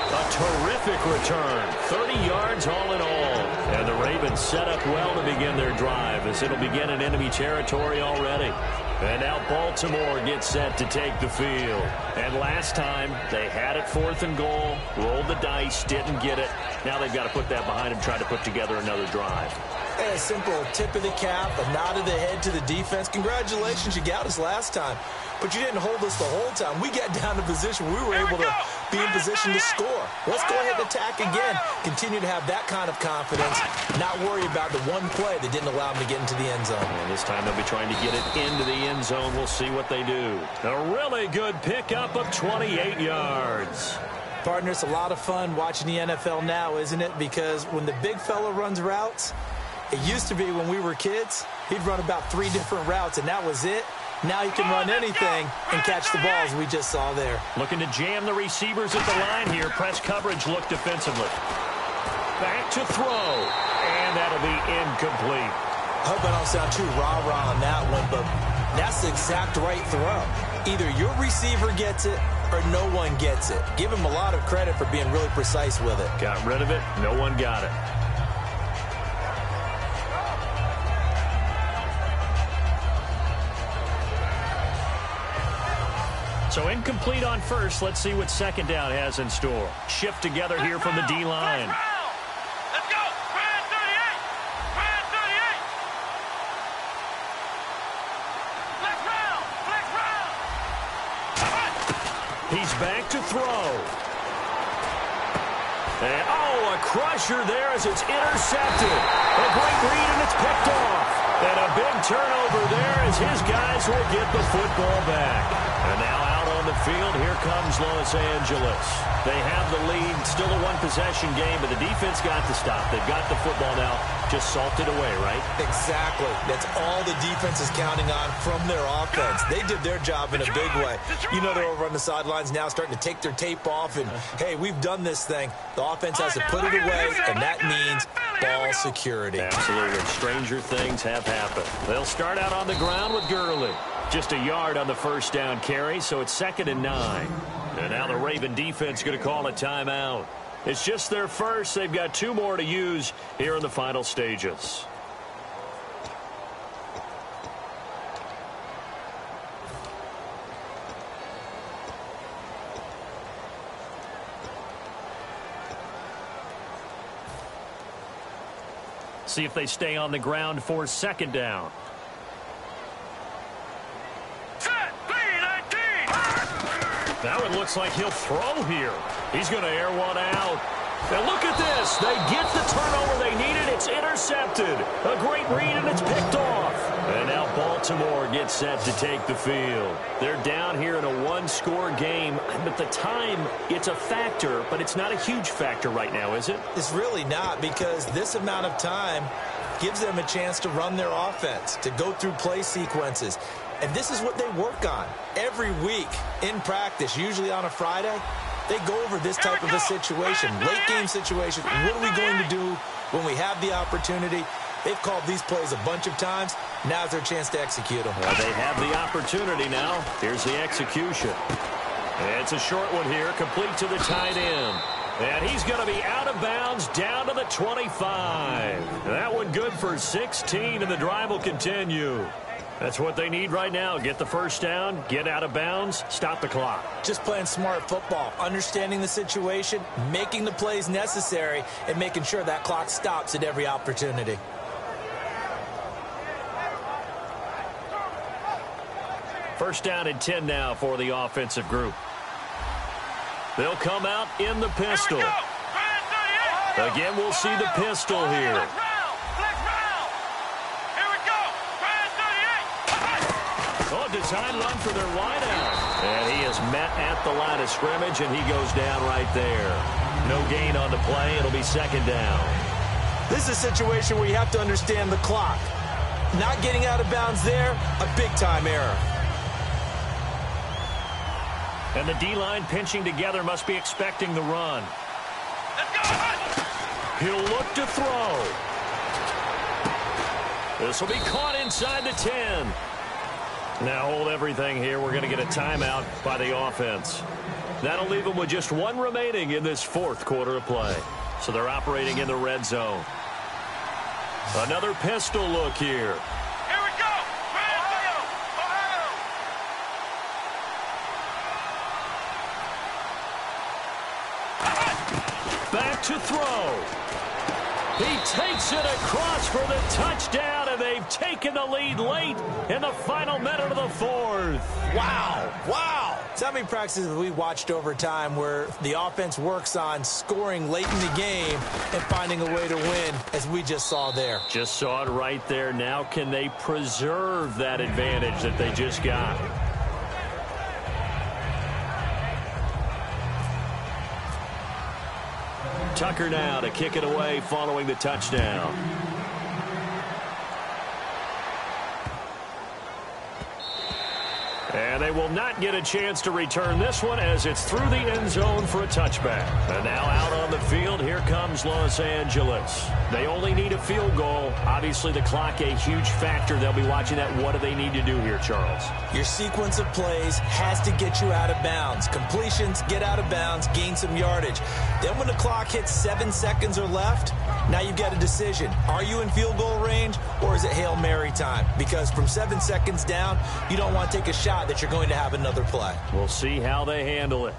A terrific return. 30 yards all in all. And the Ravens set up well to begin their drive as it'll begin in enemy territory already. And now Baltimore gets set to take the field. And last time, they had it 4th and goal, rolled the dice, didn't get it. Now they've got to put that behind them, try to put together another drive. And a simple tip of the cap, a nod of the head to the defense. Congratulations, you got us last time. But you didn't hold us the whole time. We got down to position. We were able to be in position to score. Let's go ahead and attack again. Continue to have that kind of confidence. Not worry about the one play that didn't allow them to get into the end zone. And this time they'll be trying to get it into the end zone. We'll see what they do. A really good pickup of 28 yards. Partner, it's a lot of fun watching the NFL now, isn't it? Because when the big fella runs routes, it used to be when we were kids, he'd run about 3 different routes, and that was it. Now he can run anything and catch the balls we just saw there. Looking to jam the receivers at the line here. Press coverage look defensively. Back to throw. And that'll be incomplete. I hope I don't sound too rah-rah on that one, but that's the exact right throw. Either your receiver gets it or no one gets it. Give him a lot of credit for being really precise with it. Got rid of it. No one got it. So incomplete on first. Let's see what second down has in store. Shift together here from the D-line. Let's go. Brand 38. Brand 38. Flex round. Flex round. He's back to throw. And, oh, a crusher there as it's intercepted. A great read, and it's picked off. And a big turnover there as his guys will get the football back. And now out on the field, here comes Los Angeles. They have the lead, still a one-possession game, but the defense got to stop. They've got the football now, just salted away, right? Exactly. That's all the defense is counting on from their offense. They did their job in a big way. You know they're over on the sidelines now starting to take their tape off, and, hey, we've done this thing. The offense has to put it away, and that means ball security. Absolutely. Stranger things have happened. They'll start out on the ground with Gurley. Just a yard on the first down carry, so it's 2nd and 9. And now the Raven defense going to call a timeout. It's just their first. They've got 2 more to use here in the final stages. See if they stay on the ground for 2nd down. Now it looks like he'll throw here. He's going to air one out. Now look at this. They get the turnover they needed. It's intercepted. A great read, and it's picked off. And now Baltimore gets set to take the field. They're down here in a 1-score game. But the time, it's a factor, but it's not a huge factor right now, is it? It's really not, because this amount of time gives them a chance to run their offense, to go through play sequences. And this is what they work on every week in practice, usually on a Friday. They go over this type of a situation, late game situation. What are we going to do when we have the opportunity? They've called these plays a bunch of times. Now's their chance to execute them. Well, they have the opportunity now. Here's the execution. It's a short one here, complete to the tight end. And he's going to be out of bounds down to the 25. That one good for 16, and the drive will continue. That's what they need right now. Get the first down, get out of bounds, stop the clock. Just playing smart football, understanding the situation, making the plays necessary, and making sure that clock stops at every opportunity. First down and 10 now for the offensive group. They'll come out in the pistol. Again, we'll see the pistol here. Next round. Here we go. Grand 38. Oh, design run for their wideout. And he is met at the line of scrimmage, and he goes down right there. No gain on the play. It'll be second down. This is a situation where you have to understand the clock. Not getting out of bounds there, a big-time error. And the D-line pinching together must be expecting the run. Let's go. He'll look to throw. This will be caught inside the 10. Now hold everything here. We're going to get a timeout by the offense. That'll leave them with just one remaining in this fourth quarter of play. So they're operating in the red zone. Another pistol look here. Here we go. Ohio. Back to throw. He takes it across for the touchdown, and they've taken the lead late in the final minute of the fourth. Wow. So how many practices have we watched over time where the offense works on scoring late in the game and finding a way to win, as we just saw there? Just saw it right there. Now can they preserve that advantage that they just got? Tucker now to kick it away following the touchdown. And they will not get a chance to return this one as it's through the end zone for a touchback. And now out on the field, here comes Los Angeles. They only need a field goal. Obviously, the clock a huge factor. They'll be watching that. What do they need to do here, Charles? Your sequence of plays has to get you out of bounds. Completions, get out of bounds, gain some yardage. Then when the clock hits 7 seconds or left, now you've got a decision. Are you in field goal range, or is it Hail Mary time? Because from 7 seconds down, you don't want to take a shot that you're going to have another play. We'll see how they handle it.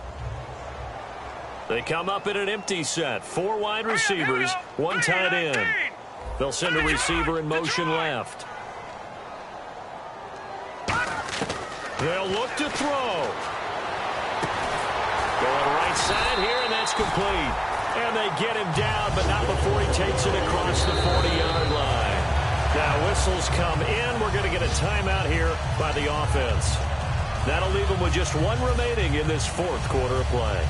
They come up in an empty set. 4 wide receivers, 1 tight end. They'll send a receiver in motion left. They'll look to throw. Going right side here, and that's complete. And they get him down, but not before he takes it across the 40-yard line. Now whistles come in. We're going to get a timeout here by the offense. That'll leave them with just one remaining in this fourth quarter of play.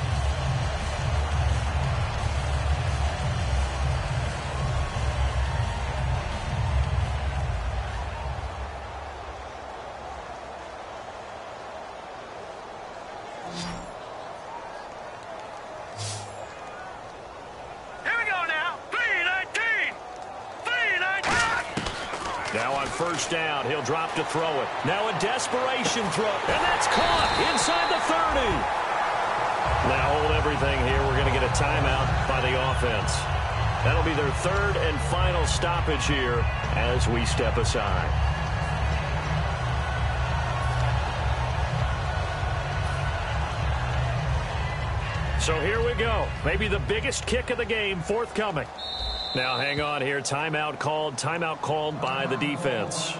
Now on first down, he'll drop to throw it. Now a desperation throw, and that's caught inside the 30. Now hold everything here. We're going to get a timeout by the offense. That'll be their third and final stoppage here as we step aside. So here we go. Maybe the biggest kick of the game forthcoming. Now hang on here. Timeout called by the defense.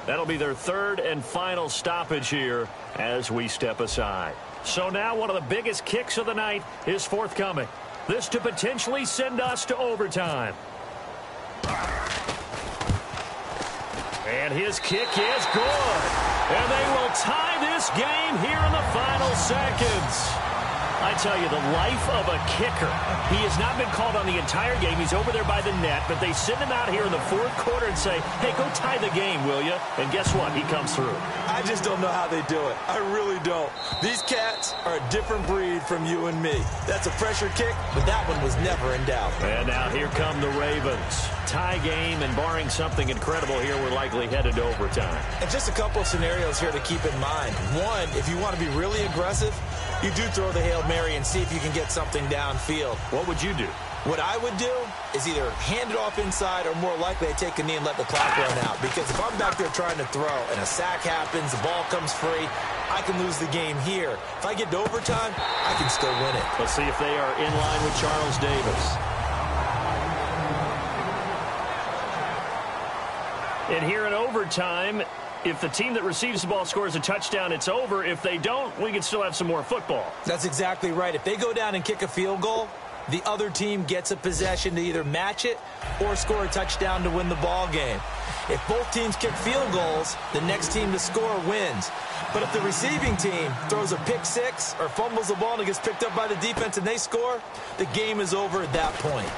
That'll be their third and final stoppage here as we step aside. So now one of the biggest kicks of the night is forthcoming. This to potentially send us to overtime. And his kick is good. And they will tie this game here in the final seconds. I tell you, the life of a kicker. He has not been called on the entire game. He's over there by the net, but they send him out here in the fourth quarter and say, hey, go tie the game, will you? And guess what? He comes through. I just don't know how they do it. I really don't. These cats are a different breed from you and me. That's a pressure kick, but that one was never in doubt. And now here come the Ravens. Tie game, and barring something incredible here, we're likely headed to overtime. And just a couple of scenarios here to keep in mind. One, if you want to be really aggressive, you do throw the Hail Mary and see if you can get something downfield. What would you do? What I would do is either hand it off inside or more likely I take a knee and let the clock run out. Because if I'm back there trying to throw and a sack happens, the ball comes free, I can lose the game here. If I get to overtime, I can still win it. Let's see if they are in line with Charles Davis. And here in overtime, if the team that receives the ball scores a touchdown, it's over. If they don't, we can still have some more football. That's exactly right. If they go down and kick a field goal, the other team gets a possession to either match it or score a touchdown to win the ball game. If both teams kick field goals, the next team to score wins. But if the receiving team throws a pick six or fumbles the ball and it gets picked up by the defense and they score, the game is over at that point.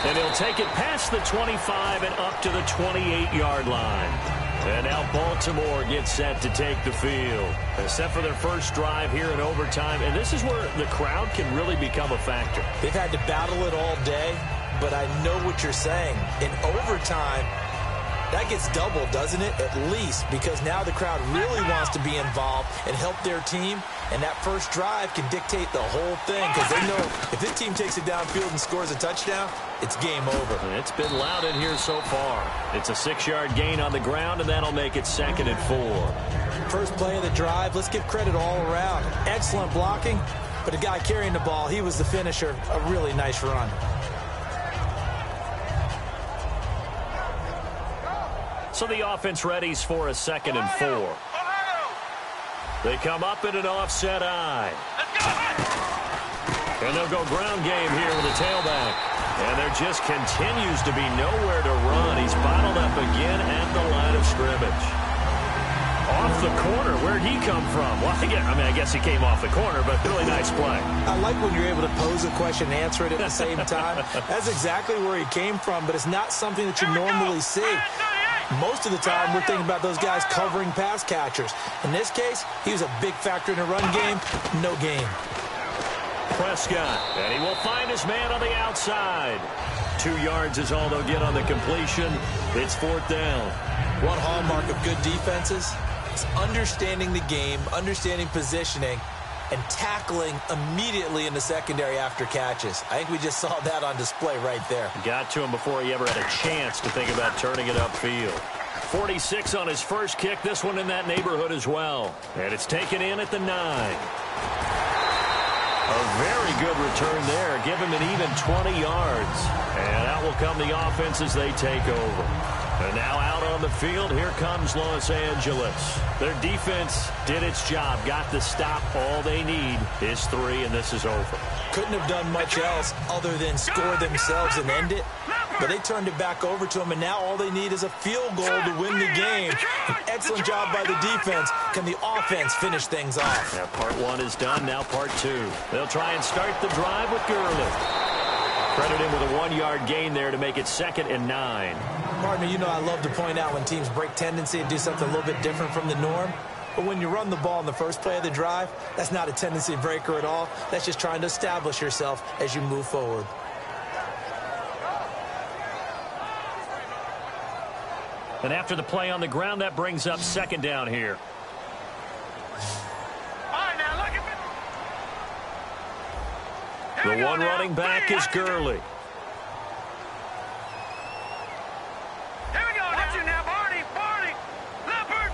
And he'll take it past the 25 and up to the 28-yard line. And now Baltimore gets set to take the field. Set for their first drive here in overtime. And this is where the crowd can really become a factor. They've had to battle it all day, but I know what you're saying. In overtime, that gets doubled, doesn't it? At least, because now the crowd really wants to be involved and help their team. And that first drive can dictate the whole thing because they know if this team takes it downfield and scores a touchdown, it's game over. It's been loud in here so far. It's a 6-yard gain on the ground, and that'll make it 2nd and 4. First play of the drive, let's give credit all around. Excellent blocking, but the guy carrying the ball, he was the finisher. A really nice run. So the offense readies for a 2nd and 4. They come up in an offset eye. And they'll go ground game here with a tailback. And there just continues to be nowhere to run. He's bottled up again at the line of scrimmage. Off the corner. Where'd he come from? Well, I guess he came off the corner, but really nice play. I like when you're able to pose a question and answer it at the same time. That's exactly where he came from, but it's not something that you normally see. Most of the time, we're thinking about those guys covering pass catchers. In this case, he was a big factor in the run game. No gain. Prescott, and he will find his man on the outside. 2 yards is all they'll get on the completion. It's 4th down. One hallmark of good defenses is understanding the game, understanding positioning, and tackling immediately in the secondary after catches. I think we just saw that on display right there. Got to him before he ever had a chance to think about turning it upfield. 46 on his first kick. This one in that neighborhood as well. And it's taken in at the 9. A very good return there. Give him an even 20 yards. And out will come the offense as they take over. And now out on the field, here comes Los Angeles. Their defense did its job, got the stop. All they need is 3, and this is over. Couldn't have done much else other than score themselves and end it. But they turned it back over to them, and now all they need is a field goal to win the game. An excellent job by the defense. Can the offense finish things off? Yeah, part 1 is done, now part 2. They'll try and start the drive with Gurley. Credit him with a 1-yard gain there to make it 2nd and 9. Partner, you know I love to point out when teams break tendency and do something a little bit different from the norm. But when you run the ball in the first play of the drive, that's not a tendency breaker at all. That's just trying to establish yourself as you move forward. And after the play on the ground, that brings up 2nd down here. The one running back is Gurley. Here we go. Watch it now, Barney. Leopard.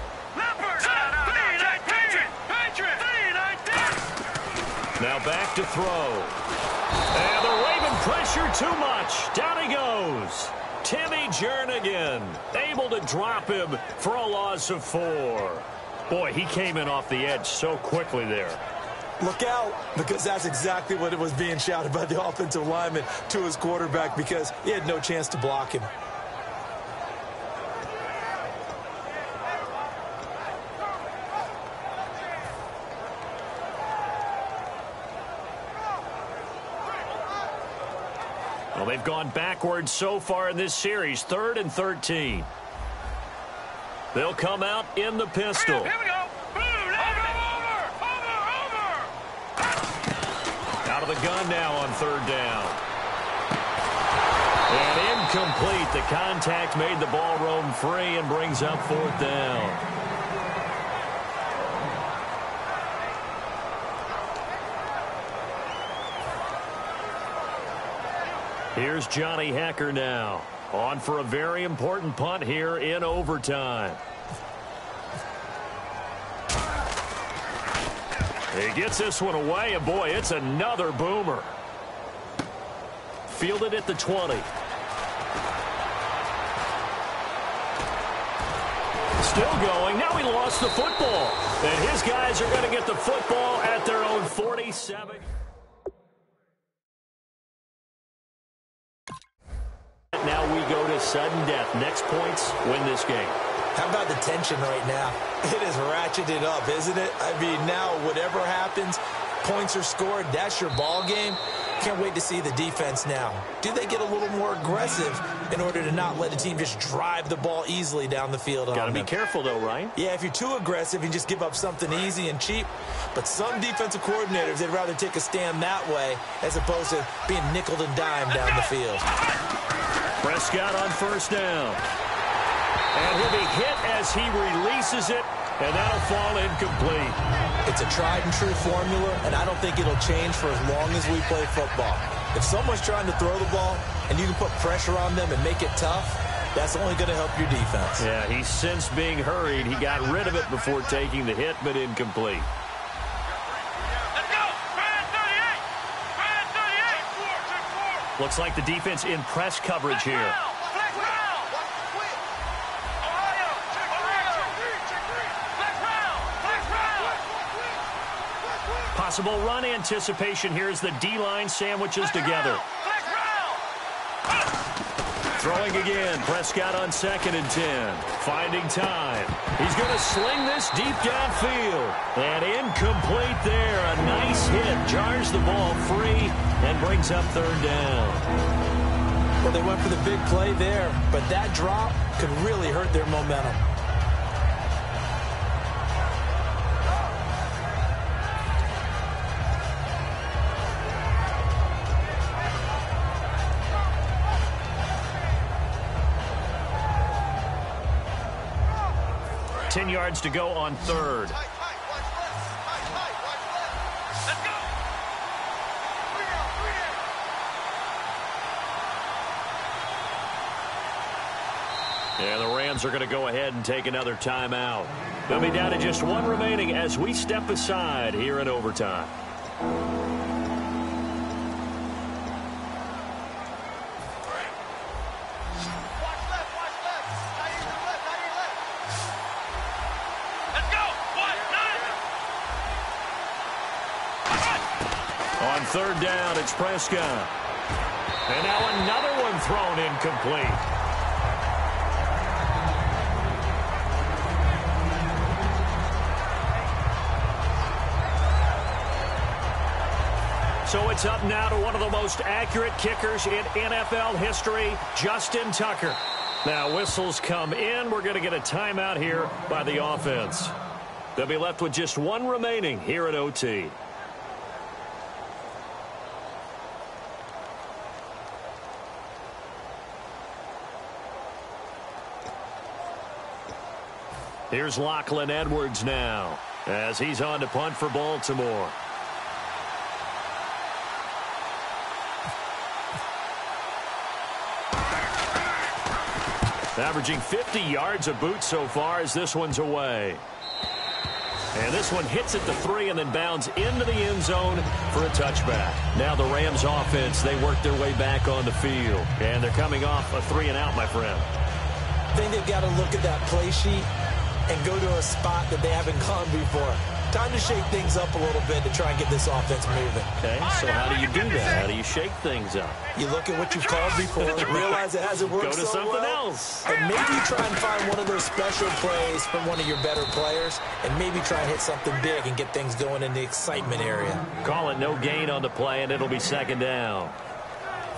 Patriot. Now back to throw. And they're waving pressure too much. Down he goes. Timmy Jernigan able to drop him for a loss of 4. Boy, he came in off the edge so quickly there. Look out, because that's exactly what it was being shouted by the offensive lineman to his quarterback because he had no chance to block him. Well, they've gone backwards so far in this series, 3rd and 13. They'll come out in the pistol. Here we go. Out of the gun now on 3rd down. And incomplete. The contact made the ball roam free and brings up 4th down. Here's Johnny Hecker now. On for a very important punt here in overtime. He gets this one away, and boy, it's another boomer. Fielded at the 20. Still going. Now he lost the football. And his guys are going to get the football at their own 47. Now we go to sudden death. Next points win this game. How about the tension right now? It is ratcheted up, isn't it? I mean, now whatever happens, points are scored, that's your ball game. Can't wait to see the defense now. Do they get a little more aggressive in order to not let the team just drive the ball easily down the field? Got to be careful, though, right? Yeah, if you're too aggressive, you just give up something easy and cheap. But some defensive coordinators, they'd rather take a stand that way as opposed to being nickeled and dimed down the field. Prescott on first down. And he'll be hit as he releases it, and that'll fall incomplete. It's a tried-and-true formula, and I don't think it'll change for as long as we play football. If someone's trying to throw the ball and you can put pressure on them and make it tough, that's only going to help your defense. Yeah, he's since being hurried. He got rid of it before taking the hit, but incomplete. Let's go! Brad 38! Brad 38! Looks like the defense in press coverage here. Possible run anticipation here as the D-line sandwiches together. Throwing again. Prescott on 2nd and 10. Finding time. He's going to sling this deep downfield. And incomplete there. A nice hit. Jars the ball free and brings up 3rd down. Well, they went for the big play there, but that drop could really hurt their momentum. Ten yards to go on 3rd. Yeah, the Rams are going to go ahead and take another timeout. They'll be down to just one remaining as we step aside here in overtime. On 3rd down, it's Prescott. And now another one thrown incomplete. So it's up now to one of the most accurate kickers in NFL history, Justin Tucker. Now whistles come in. We're going to get a timeout here by the offense. They'll be left with just one remaining here at OT. Here's Lachlan Edwards now as he's on to punt for Baltimore. Averaging 50 yards a boot so far as this one's away. And this one hits at the 3 and then bounds into the end zone for a touchback. Now the Rams offense, they work their way back on the field. And they're coming off a 3-and-out, my friend. I think they've got to look at that play sheet and go to a spot that they haven't gone before. Time to shake things up a little bit to try and get this offense moving. Okay, so how do you do that? How do you shake things up? You look at what you've called before, realize it hasn't worked so well. Go to something else. And maybe try and find one of those special plays from one of your better players, and maybe try and hit something big and get things going in the excitement area. Call it no gain on the play, and it'll be 2nd down.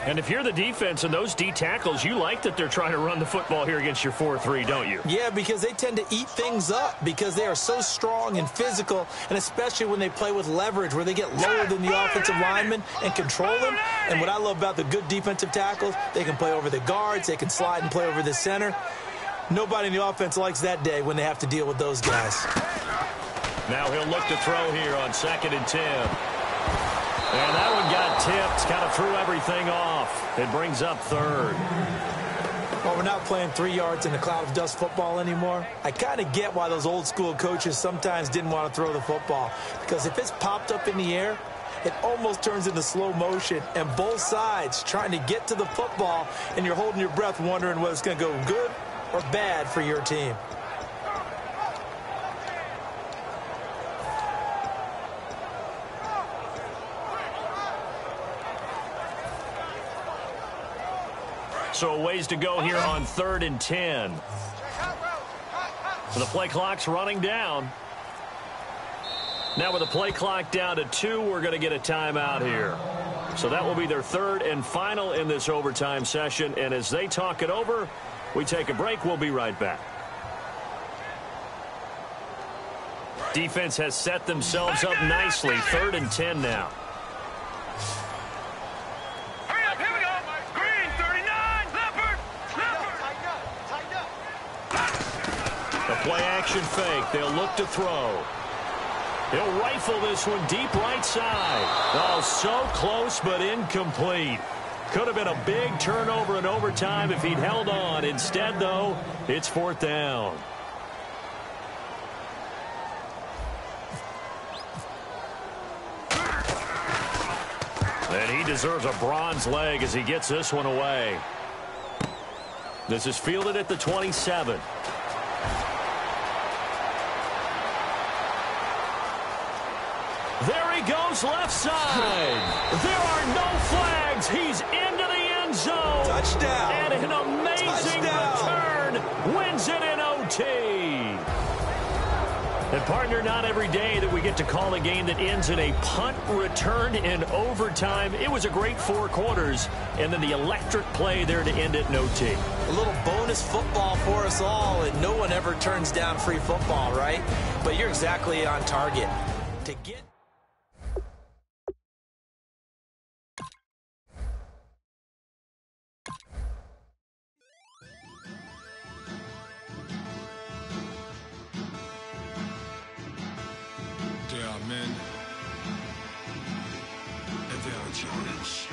And if you're the defense and those D tackles, you like that they're trying to run the football here against your 4-3, don't you? Yeah, because they tend to eat things up because they are so strong and physical, and especially when they play with leverage where they get lower than the offensive linemen and control them. And what I love about the good defensive tackles, they can play over the guards, they can slide and play over the center. Nobody in the offense likes that day when they have to deal with those guys. Now he'll look to throw here on 2nd and 10. And that one got tipped, kind of threw everything off. It brings up 3rd. Well, we're not playing 3 yards in a cloud of dust football anymore. I kind of get why those old school coaches sometimes didn't want to throw the football. Because if it's popped up in the air, it almost turns into slow motion. And both sides trying to get to the football, and you're holding your breath wondering whether it's going to go good or bad for your team. So a ways to go here on 3rd and 10. The play clock's running down. Now with the play clock down to 2, we're going to get a timeout here. So that will be their 3rd and final in this overtime session. And as they talk it over, we take a break. We'll be right back. Defense has set themselves up nicely. 3rd and 10 now. Hurry up, here we go. Green, 39, Leopard. The play action fake. They'll look to throw. He'll rifle this one deep right side. Oh, so close but incomplete. Could have been a big turnover in overtime if he'd held on. Instead, though, it's 4th down. And he deserves a bronze leg as he gets this one away. This is fielded at the 27. There he goes left side. There are no flags. He's into the end zone. Touchdown. And an amazing return wins it in OT. And partner, not every day that we get to call a game that ends in a punt return in overtime. It was a great 4 quarters, and then the electric play there to end it in OT. A little bonus football for us all, and no one ever turns down free football, right? But you're exactly on target. To get... Men, and they'll challenge.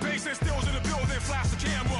Base and stills in the building, flash the camera.